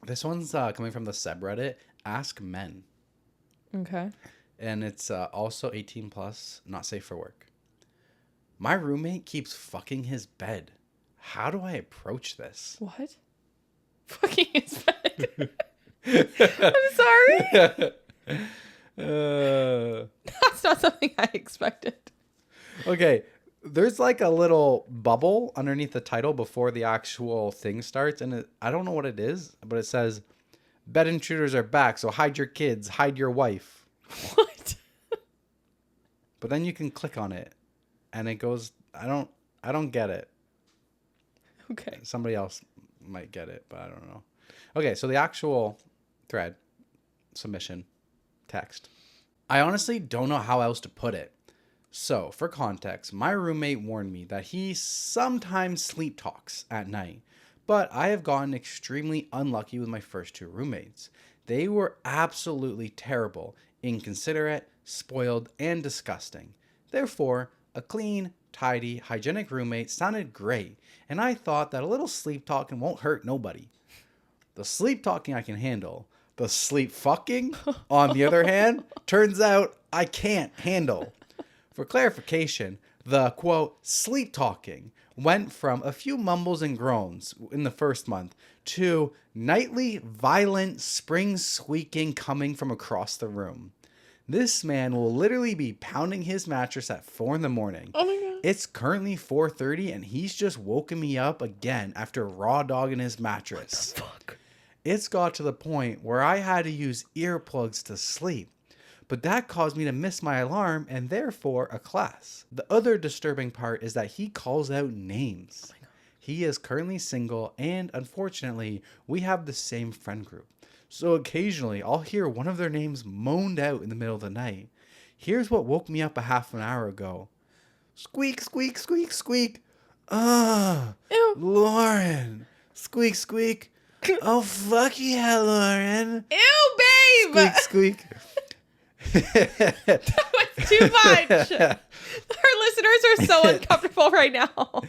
This one's coming from the subreddit Ask Men. Okay. And it's also 18 plus, not safe for work. My roommate keeps fucking his bed. How do I approach this? What? Fucking his bed. I'm sorry. That's not something I expected. Okay, there's like a little bubble underneath the title before the actual thing starts, and I don't know what it is, but it says, "Bed intruders are back, so hide your kids, hide your wife." What? But then you can click on it, and it goes. I don't get it. Okay. Somebody else might get it, but I don't know. Okay, so the actual thread submission text. I honestly don't know how else to put it. So, for context, my roommate warned me that he sometimes sleep talks at night, but I have gotten extremely unlucky with my first two roommates. They were absolutely terrible, inconsiderate, spoiled, and disgusting. Therefore, a clean, tidy, hygienic roommate sounded great, and I thought that a little sleep talking won't hurt nobody. The sleep talking I can handle. The sleep fucking, on the other hand, turns out I can't handle. For clarification, the, quote, sleep talking went from a few mumbles and groans in the first month to nightly violent spring squeaking coming from across the room. This man will literally be pounding his mattress at 4 a.m. Oh my God. It's currently 4:30 and he's just woken me up again after raw dogging his mattress. What the fuck? It's got to the point where I had to use earplugs to sleep. But that caused me to miss my alarm and therefore a class. The other disturbing part is that he calls out names. Oh my God. He is currently single and unfortunately we have the same friend group. So occasionally I'll hear one of their names moaned out in the middle of the night. Here's what woke me up a half an hour ago. Squeak, squeak, squeak, squeak. Ew. Lauren. Squeak, squeak. Oh, fuck yeah, Lauren. Ew, babe. Squeak, squeak. That was too much. Our listeners are so uncomfortable right now.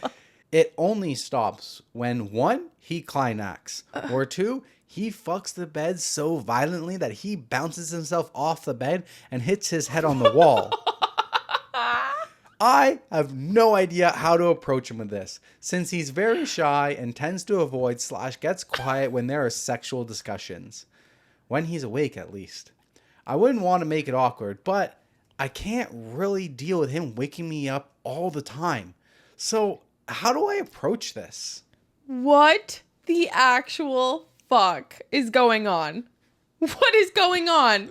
It only stops when 1, he climax, or 2, he fucks the bed so violently that he bounces himself off the bed and hits his head on the wall. I have no idea how to approach him with this, since he's very shy and tends to avoid / gets quiet when there are sexual discussions. When he's awake, at least. I wouldn't want to make it awkward, but I can't really deal with him waking me up all the time. So, how do I approach this? What the actual fuck is going on? What is going on?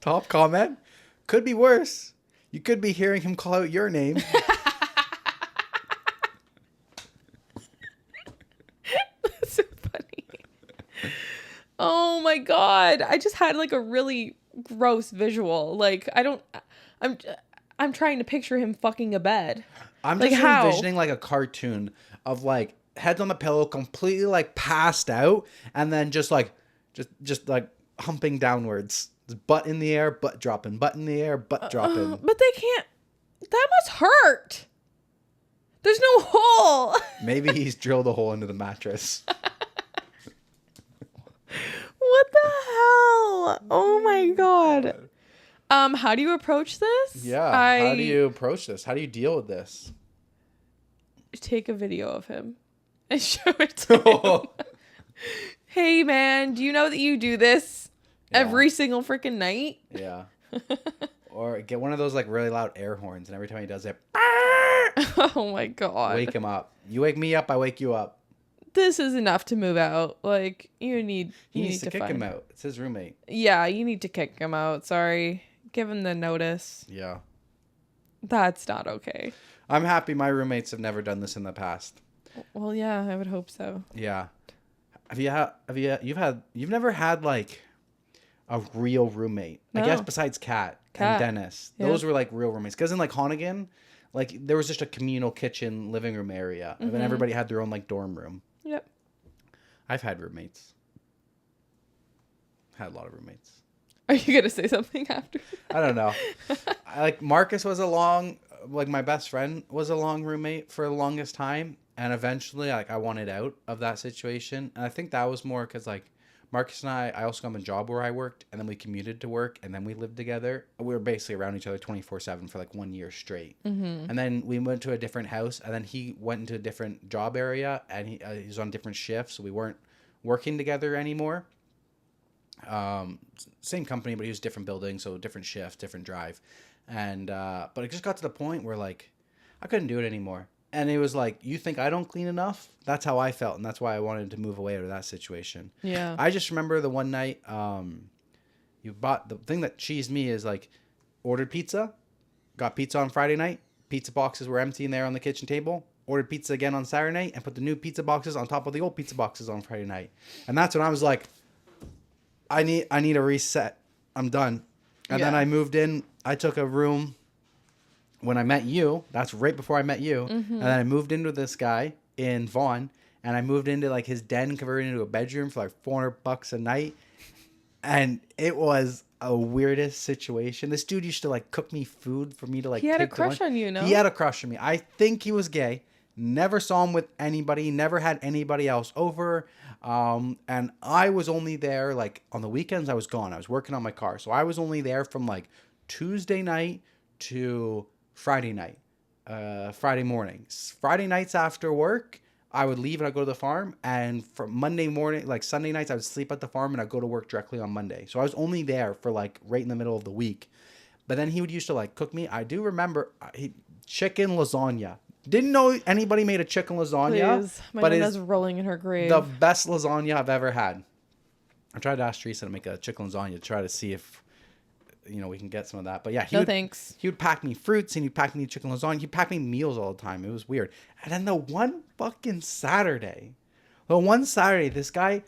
Top comment? Could be worse. You could be hearing him call out your name. That's so funny. Oh my God. I just had like a really gross visual. Like I'm trying to picture him fucking a bed. I'm Like, just how? envisioning like a cartoon of like heads on the pillow, completely like passed out, and then just like humping downwards. Butt in the air, butt dropping, butt in the air, butt dropping. But they can't. That must hurt. There's no hole. Maybe he's drilled a hole into the mattress. What the hell? Oh my God. How do you approach this? Yeah. How do you approach this? How do you deal with this? Take a video of him and show it to him. Hey man, do you know that you do this every single freaking night? Yeah. Or get one of those like really loud air horns, and every time he does it, Oh my God. wake him up. You wake me up, I wake you up. This is enough to move out. Like you need to kick him out. It's his roommate. Yeah, you need to kick him out. Sorry. Give him the notice. Yeah. That's not okay. I'm happy my roommates have never done this in the past. Well, yeah, I would hope so. Yeah. You've never had like a real roommate? No. I guess besides Kat and Dennis. Yeah. Those were like real roommates. Because in like Honnigan, like there was just a communal kitchen, living room area. And then everybody had their own like dorm room. Yep. I've had roommates. Had a lot of roommates. Are you going to say something after? I don't know. Marcus was my best friend was a long roommate for the longest time. And eventually, like, I wanted out of that situation. And I think that was more because, like, Marcus and I also got him a job where I worked, and then we commuted to work, and then we lived together. We were basically around each other 24/7 for like 1 year straight. Mm-hmm. And then we went to a different house, and then he went into a different job area, and he was on different shifts, so we weren't working together anymore. Same company, but he was different building, so different shift, different drive. And but it just got to the point where, like, I couldn't do it anymore. And it was like, you think I don't clean enough? That's how I felt, and that's why I wanted to move away out of that situation. Yeah. I just remember the one night, you bought, the thing that cheesed me is, like, ordered pizza, got pizza on Friday night, pizza boxes were empty in there on the kitchen table, ordered pizza again on Saturday night, and put the new pizza boxes on top of the old pizza boxes on Friday night. And that's when I was like, I need a reset. I'm done. And then I moved in. I took a room when I met you. That's right before I met you. Mm-hmm. And then I moved into this guy in Vaughan, and I moved into, like, his den, converted into a bedroom for like $400 a night. And it was a weirdest situation. This dude used to, like, cook me food for me to, like, he had a take to crush lunch. on you, no? He had a crush on me. I think he was gay. Never saw him with anybody. Never had anybody else over. And I was only there, like, on the weekends. I was gone. I was working on my car. So I was only there from, like, Tuesday night to Friday night. Friday mornings. Friday nights after work, I would leave and I'd go to the farm. And from Monday morning, like Sunday nights, I would sleep at the farm and I'd go to work directly on Monday. So I was only there for, like, right in the middle of the week. But then he would used to, like, cook me. I do remember chicken lasagna. Didn't know anybody made a chicken lasagna. Please. My Nana's rolling in her grave. The best lasagna I've ever had. I tried to ask Teresa to make a chicken lasagna to try to see if, you know, we can get some of that. But yeah, thanks. He would pack me fruits and he'd pack me chicken lasagna. He'd pack me meals all the time. It was weird. And then the one Saturday, this guy,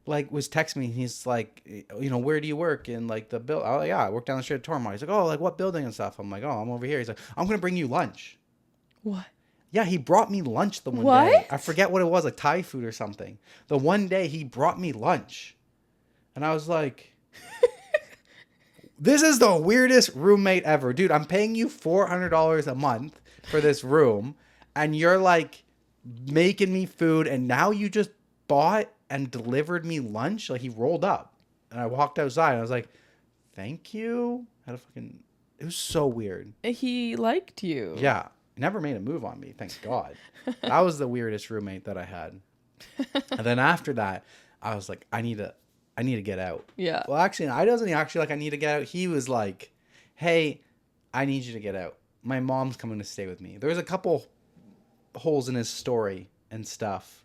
like, was texting me. He's like, you know, where do you work? In, like, the building. Oh, yeah, I work down the street at Tormar. He's like, oh, like, what building and stuff? I'm like, oh, I'm over here. He's like, I'm going to bring you lunch. What? Yeah, he brought me lunch the one day. I forget what it was, like Thai food or something. The one day he brought me lunch. And I was like, this is the weirdest roommate ever. Dude, I'm paying you $400 a month for this room. And you're, like, making me food. And now you just bought and delivered me lunch. Like, he rolled up. And I walked outside. And I was like, thank you. It was so weird. He liked you. Yeah. Never made a move on me, thank God. That was the weirdest roommate that I had. And then after that, I was like, I need to get out. Yeah. Well, actually, I wasn't actually like, I need to get out. He was like, hey, I need you to get out. My mom's coming to stay with me. There was a couple holes in his story and stuff.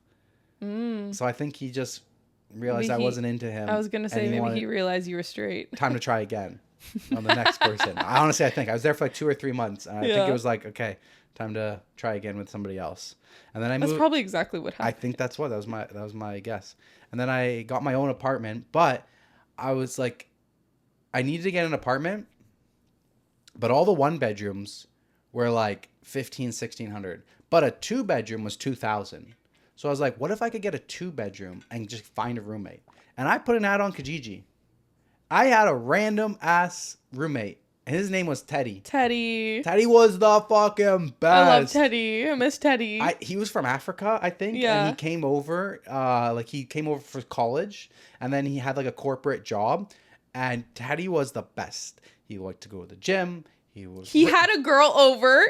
So I think he just realized I wasn't into him. I was going to say, maybe he realized you were straight. Time to try again on the next person. I think I was there for like 2 or 3 months. And I think it was like, okay, time to try again with somebody else. And then That's probably exactly what happened. I think that was my guess. And then I got my own apartment, but I was like, I needed to get an apartment, but all the 1 bedrooms were like $1,500-$1,600, but a 2 bedroom was $2,000. So I was like, what if I could get a 2 bedroom and just find a roommate? And I put an ad on Kijiji. I had a random ass roommate. His name was Teddy. Teddy was the fucking best. I love Teddy. I miss Teddy. He was from Africa, I think. Yeah. And he came over, for college. And then he had, like, a corporate job. And Teddy was the best. He liked to go to the gym. He had a girl over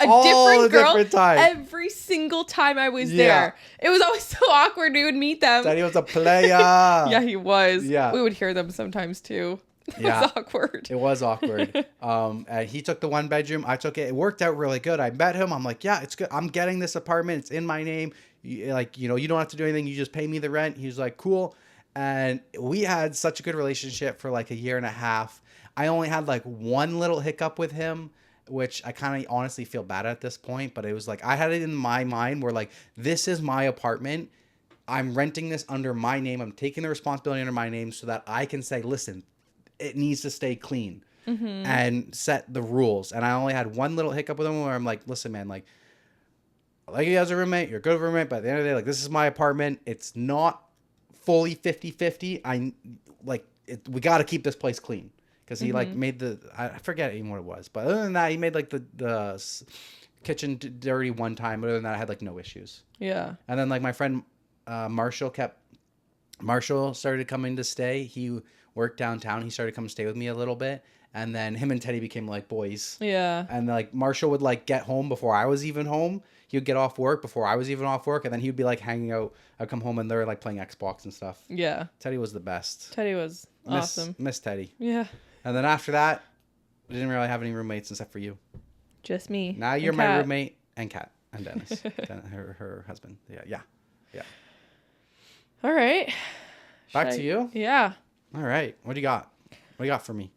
different time. Every single time I was there. It was always so awkward. We would meet them. Teddy was a player. Yeah, he was. Yeah. We would hear them sometimes too. It was awkward. It was awkward. And he took the 1 bedroom. I took it. It worked out really good. I met him. I'm like, yeah, it's good. I'm getting this apartment. It's in my name. You don't have to do anything. You just pay me the rent. He's like, cool. And we had such a good relationship for like a year and a half. I only had like 1 little hiccup with him, which I kind of honestly feel bad at this point. But it was like, I had it in my mind where like, this is my apartment. I'm renting this under my name. I'm taking the responsibility under my name so that I can say, listen, it needs to stay clean and set the rules. And I only had 1 little hiccup with him where I'm like, listen, man, like you as a roommate, you're a good roommate, but at the end of the day, like, this is my apartment. It's not fully 50-50. We got to keep this place clean. Because he like made I forget even what it was. But other than that, he made like the kitchen dirty one time, but other than that, I had like no issues. Yeah. And then like my friend Marshall started coming to stay. He worked downtown. He started coming to stay with me a little bit. And then him and Teddy became like boys. Yeah. And like Marshall would like get home before I was even home. He would get off work before I was even off work. And then he would be like hanging out. I'd come home and they're like playing Xbox and stuff. Yeah. Teddy was the best. Teddy was awesome. Miss Teddy. Yeah. And then after that, I didn't really have any roommates except for you. Just me. Now you're and my Kat. roommate and Kat and Dennis. her husband. Yeah. All right. Back to you? Yeah. All right. What do you got? What do you got for me?